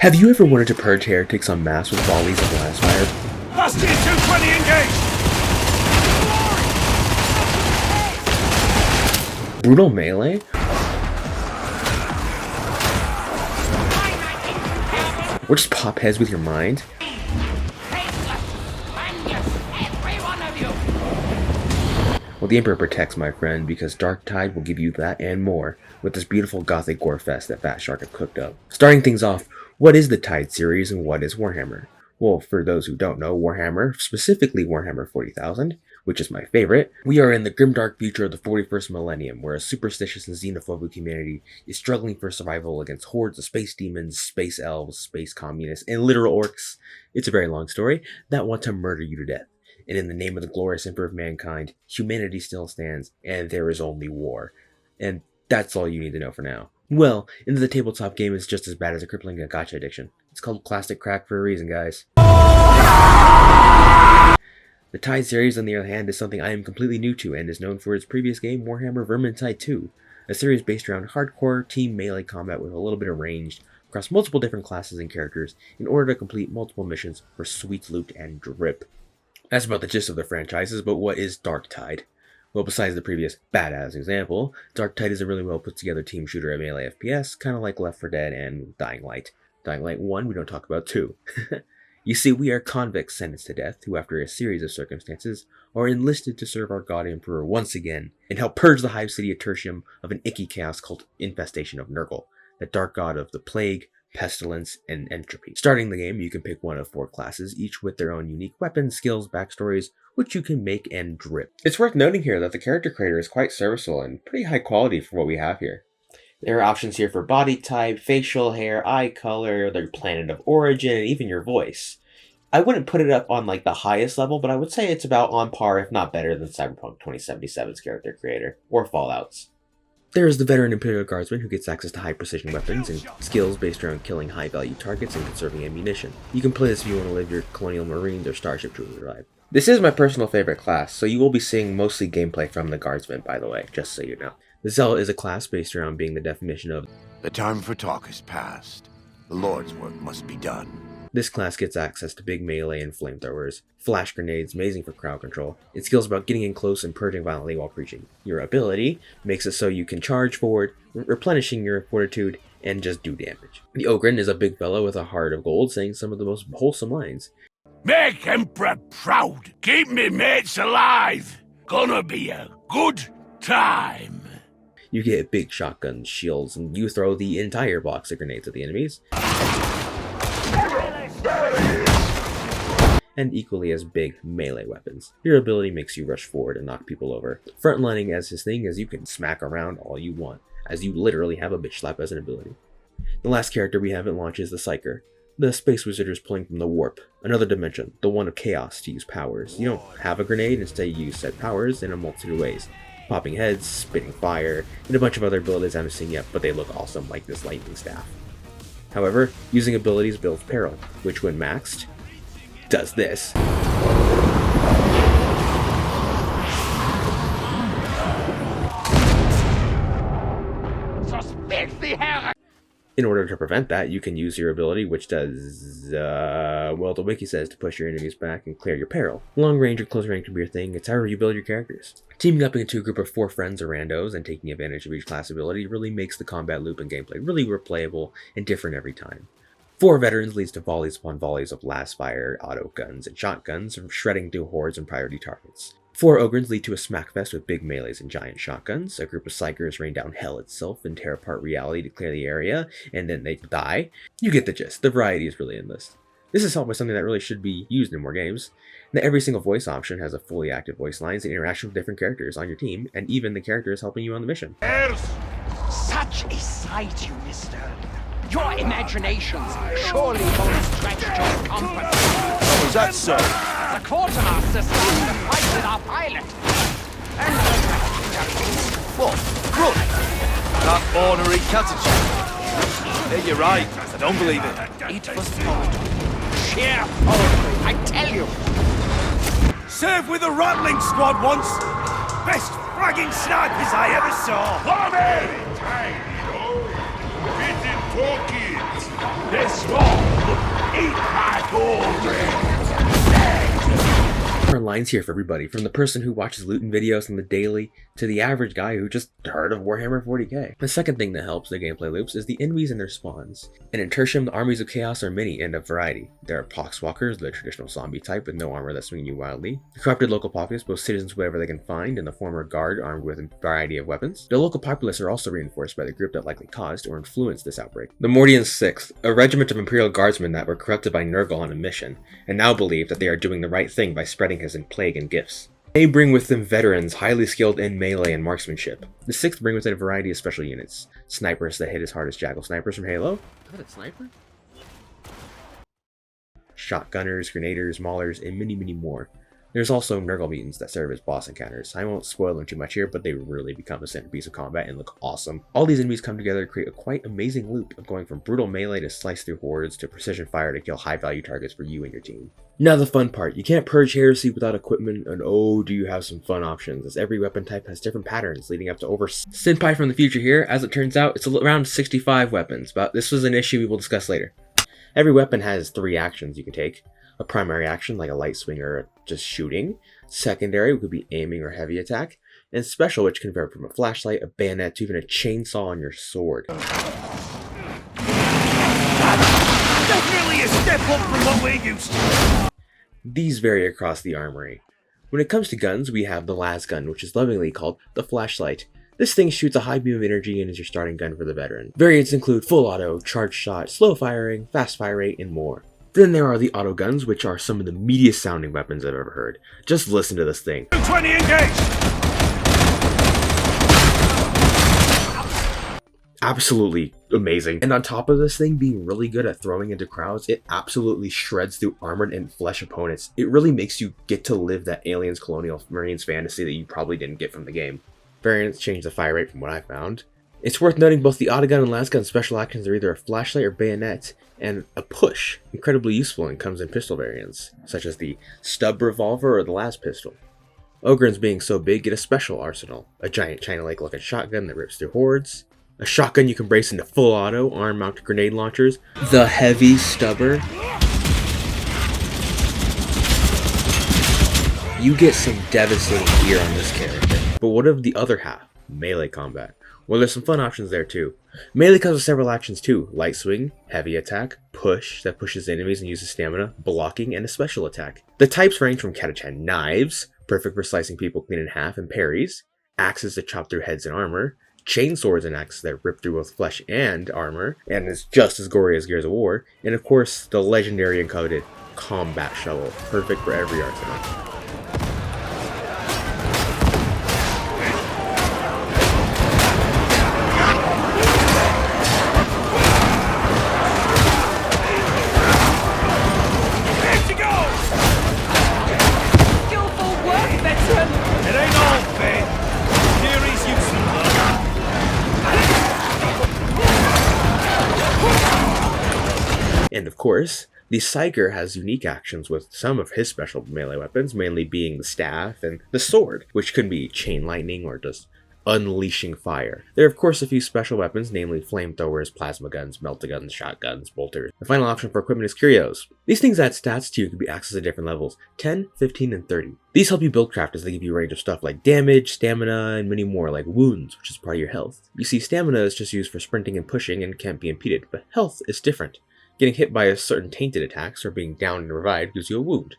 Have you ever wanted to purge heretics en masse with volleys of blast fire? Bastion 220 engaged! Brutal melee? Or just pop heads with your mind? Well, the Emperor protects, my friend, because Darktide will give you that and more with this beautiful gothic gore fest that Fat Shark have cooked up. Starting things off, what is the Tide series and what is Warhammer? Well, for those who don't know, Warhammer, specifically Warhammer 40,000, which is my favorite, we are in the grimdark future of the 41st millennium, where a superstitious and xenophobic humanity is struggling for survival against hordes of space demons, space elves, space communists, and literal orcs. It's a very long story that want to murder you to death. And in the name of the glorious Emperor of mankind, humanity still stands, and there is only war. And that's all you need to know for now. Well, into the tabletop game is just as bad as a crippling gacha addiction. It's called classic crack for a reason, guys. The Tide series, on the other hand, is something I am completely new to and is known for its previous game, Warhammer Vermintide 2, a series based around hardcore team melee combat with a little bit of ranged across multiple different classes and characters in order to complete multiple missions for sweet loot and drip. That's about the gist of the franchises, but what is Darktide? Well, besides the previous badass example, Darktide is a really well put together team shooter at melee FPS, kind of like Left 4 Dead and Dying Light. Dying Light 1 we don't talk about 2. You see, we are convicts sentenced to death who, after a series of circumstances, are enlisted to serve our god emperor once again and help purge the hive city of Tertium of an icky chaos called Infestation of Nurgle, the dark god of the plague, pestilence, and entropy. Starting the game, you can pick one of 4 classes, each with their own unique weapons, skills, backstories, which you can make and drip. It's worth noting here that the character creator is quite serviceable and pretty high quality for what we have here. There are options here for body type, facial hair, eye color, their planet of origin, and even your voice. I wouldn't put it up on like the highest level, but I would say it's about on par, if not better, than Cyberpunk 2077's character creator, or Fallout's. There is the veteran Imperial Guardsman who gets access to high-precision weapons and skills based around killing high-value targets and conserving ammunition. You can play this if you want to live your Colonial Marines or Starship Troopers life. This is my personal favorite class, so you will be seeing mostly gameplay from the Guardsman, by the way, just so you know. The Zealot is a class based around being the definition of the time for talk is past. The Lord's work must be done. This class gets access to big melee and flamethrowers, flash grenades, amazing for crowd control. Its skills about getting in close and purging violently while preaching. Your ability makes it so you can charge forward, replenishing your fortitude, and just do damage. The Ogren is a big fellow with a heart of gold saying some of the most wholesome lines. Make Emperor proud! Keep me mates alive! Gonna be a good time! You get big shotguns, shields, and you throw the entire box of grenades at the enemies. And equally as big melee weapons. Your ability makes you rush forward and knock people over. Frontlining as his thing is you can smack around all you want, as you literally have a bitch slap as an ability. The last character we have at launch is the Psyker. The space wizard is pulling from the warp, another dimension, the one of chaos, to use powers. You don't have a grenade, instead you use said powers in a multitude of ways. Popping heads, spitting fire, and a bunch of other abilities I haven't seen yet, but they look awesome like this lightning staff. However, using abilities builds peril, which when maxed, does this. In order to prevent that, you can use your ability, which does, well, the wiki says to push your enemies back and clear your peril. Long range or close range can be your thing, it's however you build your characters. Teaming up into a group of 4 friends or randos and taking advantage of each class ability really makes the combat loop and gameplay really replayable and different every time. 4 veterans leads to volleys upon volleys of blast fire, auto guns, and shotguns, shredding through hordes and priority targets. 4 Ogrens lead to a smackfest with big melees and giant shotguns. A group of Psychers rain down hell itself and tear apart reality to clear the area, and then they die. You get the gist, the variety is really endless. This is helped by something that really should be used in more games. That every single voice option has a fully active voice lines and interaction with different characters on your team, and even the characters helping you on the mission. There's such a sight, you mister. Your imaginations surely won't stretch your compass. Oh, is that so? The quartermaster started to fight with our pilot. And What? Look! That ornery catachine. Yeah, you're right. I don't believe it. it was poetry. Sheer poetry, I tell you. Served with a rattling squad once. Best fragging snipers I ever saw. This war Eat my gold! Lines here for everybody, from the person who watches looting videos on the daily to the average guy who just heard of Warhammer 40k. The second thing that helps the gameplay loops is the enemies and their spawns. And in Tertium, the armies of chaos are many and of variety. There are poxwalkers, the traditional zombie type with no armor that swing you wildly. The corrupted local populace, both citizens whatever they can find, and the former guard armed with a variety of weapons. The local populace are also reinforced by the group that likely caused or influenced this outbreak. The Mordian Sixth, a regiment of Imperial Guardsmen that were corrupted by Nurgle on a mission, and now believe that they are doing the right thing by spreading his plague and gifts. They bring with them veterans, highly skilled in melee and marksmanship. The 6th bring with it a variety of special units. Snipers that hit as hard as Jackal snipers from Halo. Is that a sniper? Shotgunners, grenadiers, maulers, and many more. There's also Nurgle mutants that serve as boss encounters. I won't spoil them too much here, but they really become a centerpiece of combat and look awesome. All these enemies come together to create a quite amazing loop of going from brutal melee to slice through hordes to precision fire to kill high value targets for you and your team. Now the fun part, you can't purge heresy without equipment, and oh do you have some fun options, as every weapon type has different patterns leading up to over Senpai from the future here. As it turns out, it's around 65 weapons, but this was an issue we will discuss later. Every weapon has 3 actions you can take. A primary action like a light swing or just shooting, secondary which could be aiming or heavy attack, and special which can vary from a flashlight, a bayonet, to even a chainsaw on your sword. Definitely a step up from what we're used to! These vary across the armory. When it comes to guns, we have the las gun, which is lovingly called the flashlight. This thing shoots a high beam of energy and is your starting gun for the veteran. Variants include full auto, charged shot, slow firing, fast fire rate, and more. Then there are the auto guns, which are some of the meatiest sounding weapons I've ever heard. Just listen to this thing. 20 engaged! Absolutely amazing. And on top of this thing being really good at throwing into crowds, it absolutely shreds through armored and flesh opponents. It really makes you get to live that Aliens Colonial Marines fantasy that you probably didn't get from the game. Variants change the fire rate from what I found. It's worth noting both the autogun and las gun special actions are either a flashlight or bayonet, and a push, incredibly useful and comes in pistol variants, such as the stub revolver or the las pistol. Ogrins being so big get a special arsenal, a giant China Lake looking shotgun that rips through hordes, a shotgun you can brace into full auto, arm mounted grenade launchers, the heavy stubber. You get some devastating gear on this character. But what of the other half, melee combat? Well, there's some fun options there too. Melee comes with several actions too: light swing, heavy attack, push that pushes enemies and uses stamina, blocking, and a special attack. The types range from Katachan knives, perfect for slicing people clean in half, and parries, axes that chop through heads and armor, chainswords and axes that rip through both flesh and armor, and is just as gory as Gears of War, and of course the legendary and coveted combat shovel, perfect for every arsenal. And of course, the Psyker has unique actions with some of his special melee weapons, mainly being the staff and the sword, which can be chain lightning or just unleashing fire. There are of course a few special weapons, namely flamethrowers, plasma guns, meltaguns, shotguns, bolters. The final option for equipment is curios. These things add stats to you and can be accessed at different levels, 10, 15, and 30. These help you build craft as they give you a range of stuff like damage, stamina, and many more, like wounds, which is part of your health. You see, stamina is just used for sprinting and pushing and can't be impeded, but health is different. Getting hit by a certain tainted attacks or being down and revived gives you a wound.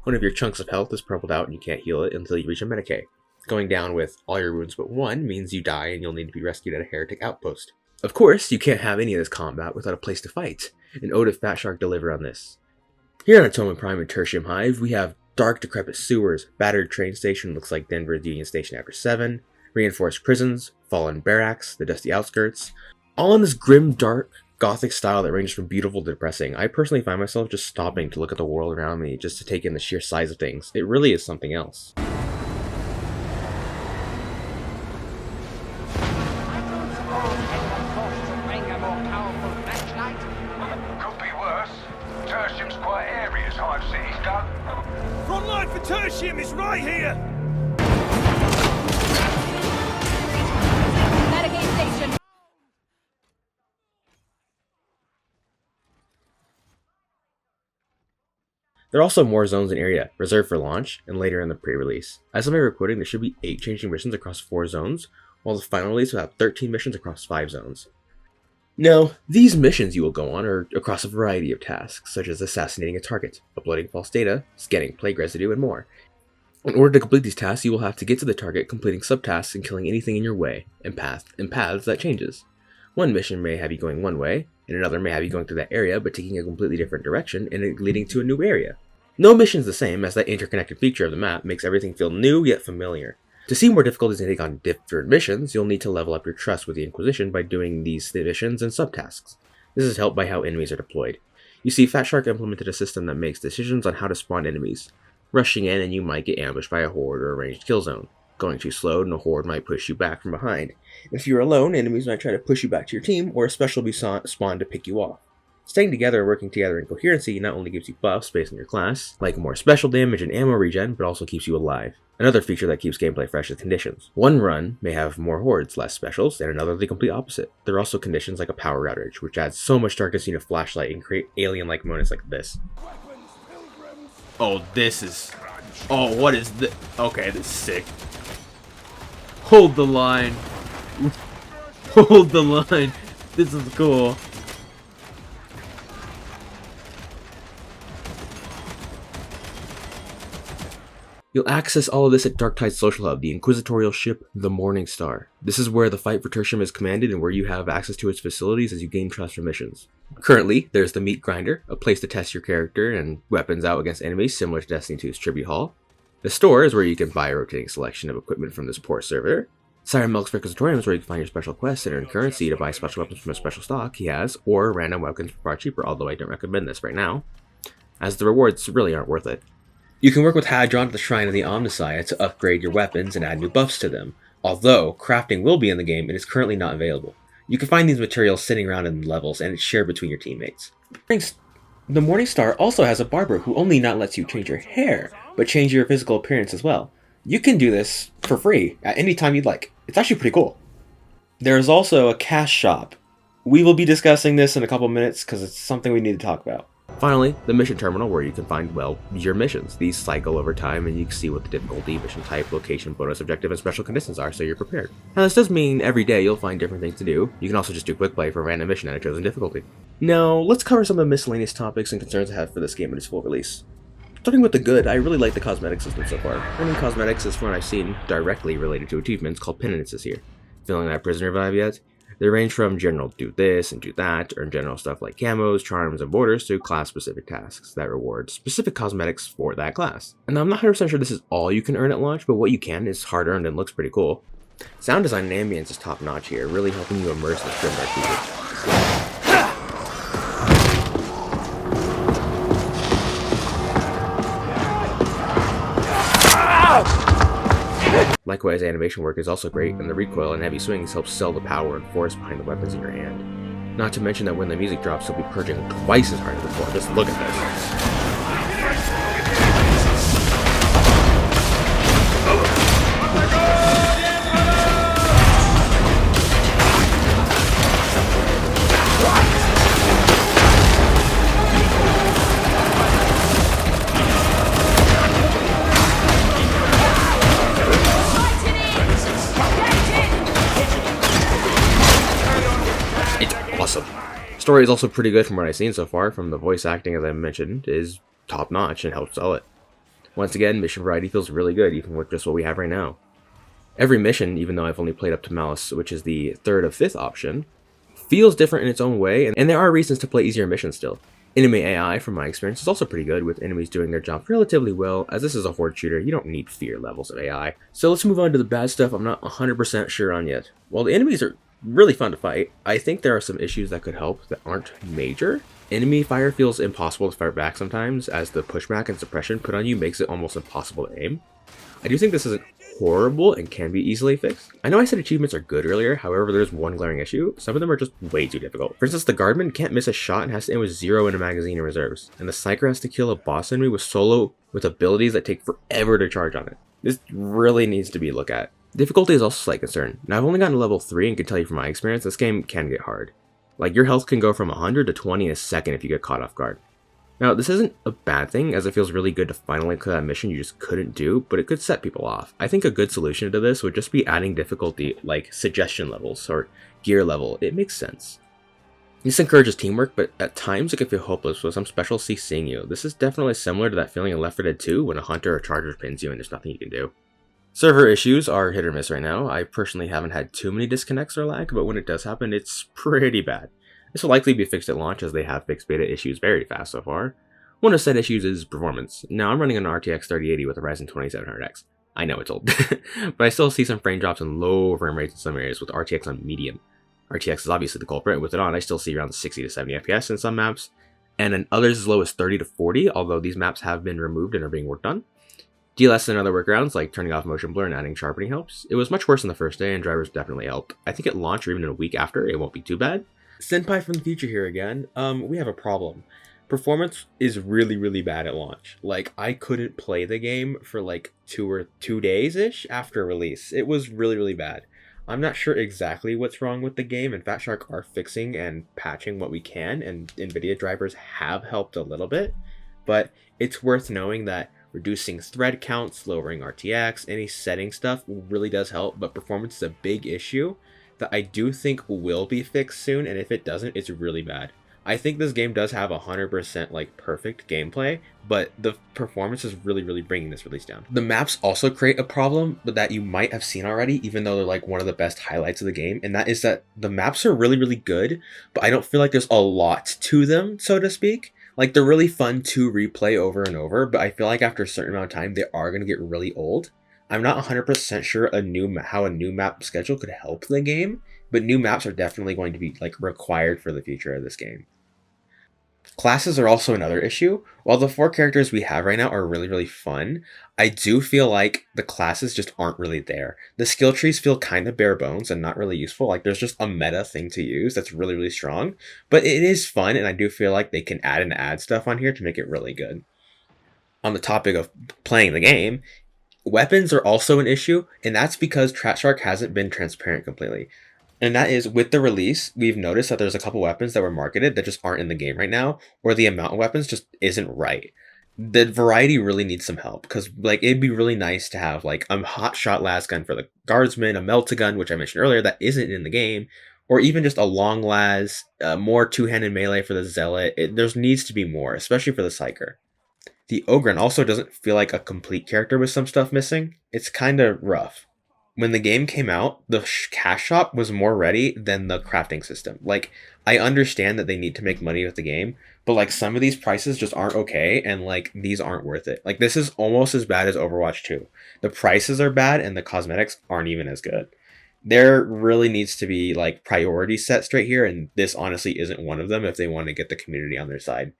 One of your chunks of health is purpled out and you can't heal it until you reach a Medicae. Going down with all your wounds but one means you die and you'll need to be rescued at a heretic outpost. Of course, you can't have any of this combat without a place to fight, and Ode of Fat Shark deliver on this. Here on Atonement Prime and Tertium Hive, we have dark decrepit sewers, battered train station looks like Denver's Union Station after 7, reinforced prisons, fallen barracks, the dusty outskirts, all in this grim, dark, gothic style that ranges from beautiful to depressing. I personally find myself just stopping to look at the world around me just to take in the sheer size of things. It really is something else. Could be worse. Tertium's quite airy as Hive City's done. Front line for Tertium is right here! Medicaid station. There are also more zones in area, reserved for launch, and later in the pre-release. As of my recording, there should be 8 changing missions across 4 zones, while the final release will have 13 missions across 5 zones. Now, these missions you will go on are across a variety of tasks, such as assassinating a target, uploading false data, scanning plague residue, and more. In order to complete these tasks, you will have to get to the target, completing subtasks and killing anything in your way, and paths that changes. One mission may have you going one way, and another may have you going through that area but taking a completely different direction and it leading to a new area. No mission is the same, as that interconnected feature of the map makes everything feel new yet familiar. To see more difficulties and take on different missions, you'll need to level up your trust with the Inquisition by doing these missions and subtasks. This is helped by how enemies are deployed. You see, Fat Shark implemented a system that makes decisions on how to spawn enemies. Rushing in and you might get ambushed by a horde or a ranged kill zone. Going too slow and a horde might push you back from behind. If you're alone, enemies might try to push you back to your team, or a special will be spawned to pick you off. Staying together and working together in coherency not only gives you buffs based on your class, like more special damage and ammo regen, but also keeps you alive. Another feature that keeps gameplay fresh is conditions. One run may have more hordes, less specials, and another the complete opposite. There are also conditions like a power outage, which adds so much darkness you need a flashlight and create alien-like moments like this. Oh, this is... Oh, what is this? Okay, this is sick. Hold the line. Hold the line. This is cool. You'll access all of this at Darktide's social hub, the inquisitorial ship, the Morningstar. This is where the fight for Tertium is commanded and where you have access to its facilities as you gain trust for missions. Currently, there's the Meat Grinder, a place to test your character and weapons out against enemies similar to Destiny 2's Tribute Hall. The store is where you can buy a rotating selection of equipment from this poor servitor. Siren Milk's Requisitorium is where you can find your special quests and earn currency to buy special weapons from a special stock he has, or random weapons for far cheaper, although I don't recommend this right now, as the rewards really aren't worth it. You can work with Hadron at the Shrine of the Omnissiah to upgrade your weapons and add new buffs to them, although crafting will be in the game and is currently not available. You can find these materials sitting around in levels and it's shared between your teammates. The Morningstar also has a barber who only not lets you change your hair, but change your physical appearance as well. You can do this for free at any time you'd like. It's actually pretty cool. There is also a cash shop. We will be discussing this in a couple minutes because it's something we need to talk about. Finally, the mission terminal where you can find, well, your missions. These cycle over time and you can see what the difficulty, mission type, location, bonus objective, and special conditions are so you're prepared. Now this does mean every day you'll find different things to do. You can also just do quick play for a random mission at a chosen difficulty. Now, let's cover some of the miscellaneous topics and concerns I have for this game in its full release. Starting with the good, I really like the cosmetic system so far. Earning cosmetics is from what I've seen directly related to achievements called penances here. Feeling that prisoner vibe yet? They range from general do this and do that, earn general stuff like camos, charms, and borders, to class-specific tasks that reward specific cosmetics for that class. And I'm not 100% sure this is all you can earn at launch, but what you can is hard-earned and looks pretty cool. Sound design and ambience is top-notch here, really helping you immerse in the grimdark features. Likewise, animation work is also great, and the recoil and heavy swings help sell the power and force behind the weapons in your hand. Not to mention that when the music drops, you'll be purging twice as hard as before. Just look at this. Awesome. Story is also pretty good from what I've seen so far. From the voice acting, as I mentioned, is top notch and helps sell it. Once again, mission variety feels really good, even with just what we have right now. Every mission, even though I've only played up to Malice, which is the third of fifth option, feels different in its own way, and there are reasons to play easier missions still. Enemy AI, from my experience, is also pretty good, with enemies doing their job relatively well. As this is a horde shooter, you don't need fear levels of AI. So let's move on to the bad stuff I'm not 100% sure on yet. While the enemies are really fun to fight, I think there are some issues that could help that aren't major. Enemy fire feels impossible to fire back sometimes, as the pushback and suppression put on you makes it almost impossible to aim. I do think this isn't horrible and can be easily fixed. I know I said achievements are good earlier, however there's one glaring issue. Some of them are just way too difficult. For instance, the guardman can't miss a shot and has to end with 0 in a magazine and reserves, and the psyker has to kill a boss enemy with solo with abilities that take forever to charge on it. This really needs to be looked at. Difficulty is also a slight concern. Now, I've only gotten to level 3 and can tell you from my experience, this game can get hard. Like, your health can go from 100 to 20 in a second if you get caught off guard. Now, this isn't a bad thing, as it feels really good to finally clear that mission you just couldn't do, but it could set people off. I think a good solution to this would just be adding difficulty, like suggestion levels or gear level. It makes sense. This encourages teamwork, but at times it can feel hopeless with some special C seeing you. This is definitely similar to that feeling in Left 4 Dead 2 when a hunter or charger pins you and there's nothing you can do. Server issues are hit or miss right now. I personally haven't had too many disconnects or lag, but when it does happen, it's pretty bad. This will likely be fixed at launch as they have fixed beta issues very fast so far. One of said issues is performance. Now I'm running an RTX 3080 with a Ryzen 2700X. I know it's old, but I still see some frame drops and low frame rates in some areas with RTX on medium. RTX is obviously the culprit, and with it on I still see around 60 to 70 FPS in some maps, and in others as low as 30 to 40, although these maps have been removed and are being worked on. DLS and other workarounds like turning off motion blur and adding sharpening helps. It was much worse on the first day and drivers definitely helped. I think at launch or even in a week after, it won't be too bad. Senpai from the future here again. We have a problem. Performance is really bad at launch. Like, I couldn't play the game for like 2 days-ish after release. It was really bad. I'm not sure exactly what's wrong with the game, and Fat Shark are fixing and patching what we can, and NVIDIA drivers have helped a little bit, but it's worth knowing that reducing thread counts, lowering RTX, any setting stuff really does help, but performance is a big issue that I do think will be fixed soon, and if it doesn't, it's really bad. I think this game does have 100% like perfect gameplay, but the performance is really bringing this release down. The maps also create a problem that you might have seen already, even though they're like one of the best highlights of the game, and that is that the maps are really good, but I don't feel like there's a lot to them, so to speak. Like, they're really fun to replay over and over, but I feel like after a certain amount of time, they are going to get really old. I'm not 100% sure how a new map schedule could help the game, but new maps are definitely going to be like required for the future of this game. Classes are also another issue. While the 4 characters we have right now are really fun, I do feel like the classes just aren't really there. The skill trees feel kind of bare bones and not really useful. Like, there's just a meta thing to use that's really strong, but it is fun, and I do feel like they can add stuff on here to make it really good. On the topic of playing the game, weapons are also an issue, and that's because Fat Shark hasn't been transparent completely. And that is, with the release, we've noticed that there's a couple weapons that were marketed that just aren't in the game right now, or the amount of weapons just isn't right. The variety really needs some help, because like it'd be really nice to have like a hot shot las gun for the guardsman, a melt-a-gun, which I mentioned earlier, that isn't in the game, or even just a long las, more two-handed melee for the zealot. There needs to be more, especially for the psyker. The Ogren also doesn't feel like a complete character with some stuff missing. It's kind of rough. When the game came out, the cash shop was more ready than the crafting system. Like, I understand that they need to make money with the game, but like some of these prices just aren't okay, and like these aren't worth it. Like, this is almost as bad as Overwatch 2. The prices are bad and the cosmetics aren't even as good. There really needs to be like priorities set straight here, and this honestly isn't one of them if they want to get the community on their side.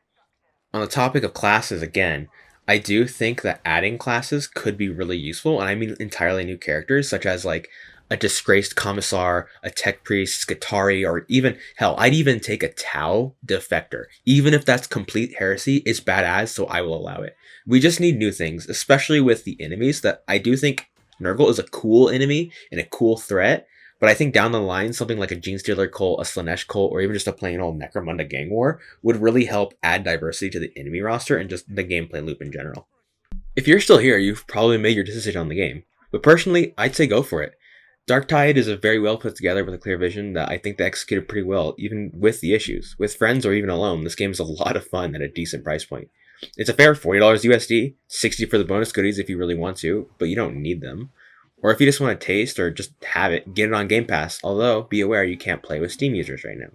On the topic of classes again, I do think that adding classes could be really useful, and I mean entirely new characters, such as like a disgraced commissar, a tech priest, Skitarii, or even, hell, I'd even take a Tau defector. Even if that's complete heresy, it's badass, so I will allow it. We just need new things, especially with the enemies, that I do think Nurgle is a cool enemy and a cool threat, but I think down the line, something like a Genestealer cult, a Slanesh cult, or even just a plain old Necromunda gang war would really help add diversity to the enemy roster and just the gameplay loop in general. If you're still here, you've probably made your decision on the game, but personally, I'd say go for it. Darktide is a very well put together with a clear vision that I think they executed pretty well, even with the issues. With friends or even alone, this game is a lot of fun at a decent price point. It's a fair $40 USD, $60 for the bonus goodies if you really want to, but you don't need them. Or if you just want to taste or just have it, get it on Game Pass, although be aware you can't play with Steam users right now.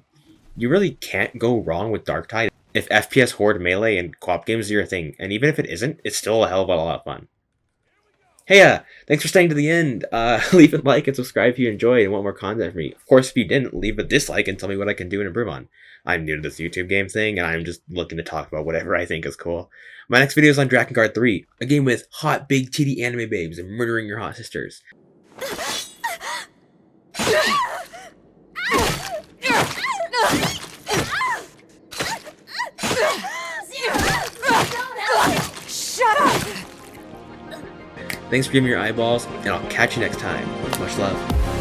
You really can't go wrong with Darktide if FPS horde melee and co-op games are your thing, and even if it isn't, it's still a hell of a lot of fun. Hey, thanks for staying to the end. Leave a like and subscribe if you enjoyed and want more content from me. Of course, if you didn't, leave a dislike and tell me what I can do and improve on. I'm new to this YouTube game thing, and I'm just looking to talk about whatever I think is cool. My next video is on Drakengard 3, a game with hot, big, titty anime babes and murdering your hot sisters. Shut up! Thanks for giving me your eyeballs, and I'll catch you next time. Much love.